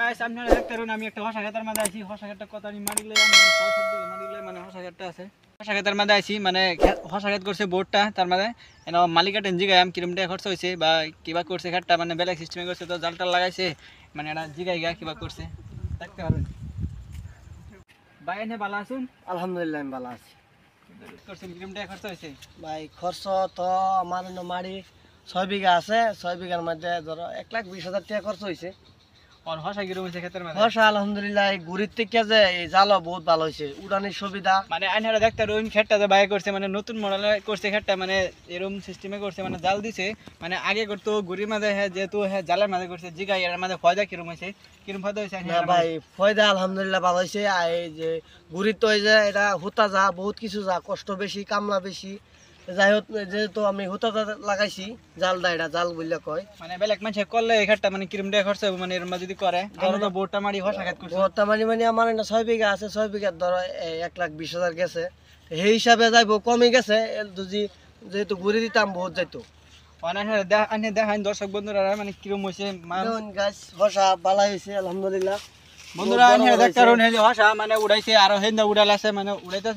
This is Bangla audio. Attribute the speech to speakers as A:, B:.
A: গাইস আপনারা দেখতে পারেন আমি একটা হসা খেতার মাঝে আছি। হসা খেতটা কত আমি মারিলে আমি সব দিকে মারিলে মানে হসা খেতটা আছে। হসা খেতার মাঝে আছি মানে হসা খেত করছে বোর্ডটা তার মাঝে এনে মালিকা টেনজি গায় আমি কিরম টাকা খরচ হইছে বা কিবা করছে খেতটা মানে বেলেগ সিস্টেমে করছে তো জালটা লাগাইছে মানে এটা জিগাই গা কিবা করছে দেখতে পারেন। ভাই এনে ভালো আছেন?
B: আলহামদুলিল্লাহ আমি ভালো আছি
A: করছেন কিরম টাকা খরচ হইছে?
B: ভাই। খরচ তো আমার মারি 6 বিঘা আছে, 6 বিঘার মধ্যে ধরো 1,20,000 টাকা খরচ হয়েছে।
A: আর হসা কিরম হইছে খেতের মাঝে?
B: খরচ আলহামদুলিল্লাহ এই ঘুরির থেকে যে এই জালও বহুত ভালো হয়েছে, উড়ানির সুবিধা।
A: মানে আইনারা দেখতে রোহিন খেটটা যে বাই করছে মানে নতুন মডেলে করছে খেটটা মানে এরকম সিস্টেমে করছে মানে জাল দিছে মানে আগে করতো গুড়ির মাঝে হ্যাঁ যেহেতু হ্যাঁ জালের মাঝে করছে জিগা এর মাঝে ফয়দা কিরম হয়েছে কিরম ফয়দা হয়েছে?
B: না ভাই ফয়দা আলহামদুলিল্লাহ ভালো হয়েছে। আর এই যে ঘুরির তো এই যে এটা হুতা যা বহুত কিছু যা কষ্ট বেশি কামলা বেশি, যাই হোক যেহেতু আমি হুতাটা লাগাইছি জালটা, এটা জাল বললে কয়।
A: মানে বেলেগ মানুষে করলে এই খেটটা মানে কিরম টাকা খরচ হবে মানে এর মাঝে যদি করে আমরা তো বোর্ডটা মারি হসা খেত করছে
B: বর্তমানে মানে আমার এটা 6 বিঘা আছে, 6 বিঘার ধরো 1,20,000 গেছে, সেই হিসাবে যাইবো কমে গেছে। যদি যেহেতু ঘুরে দিতাম বহুত যাইতো।
A: আনে দেখান দর্শক বন্ধুরা মানে কিরম হয়েছে
B: যেমন গাছ হসা ভালো হয়েছে আলহামদুলিল্লাহ।
A: বন্ধুরা দেখতে হসা মানে উড়াইছে আরো হেন্দা উড়াল আছে মানে উড়াইতে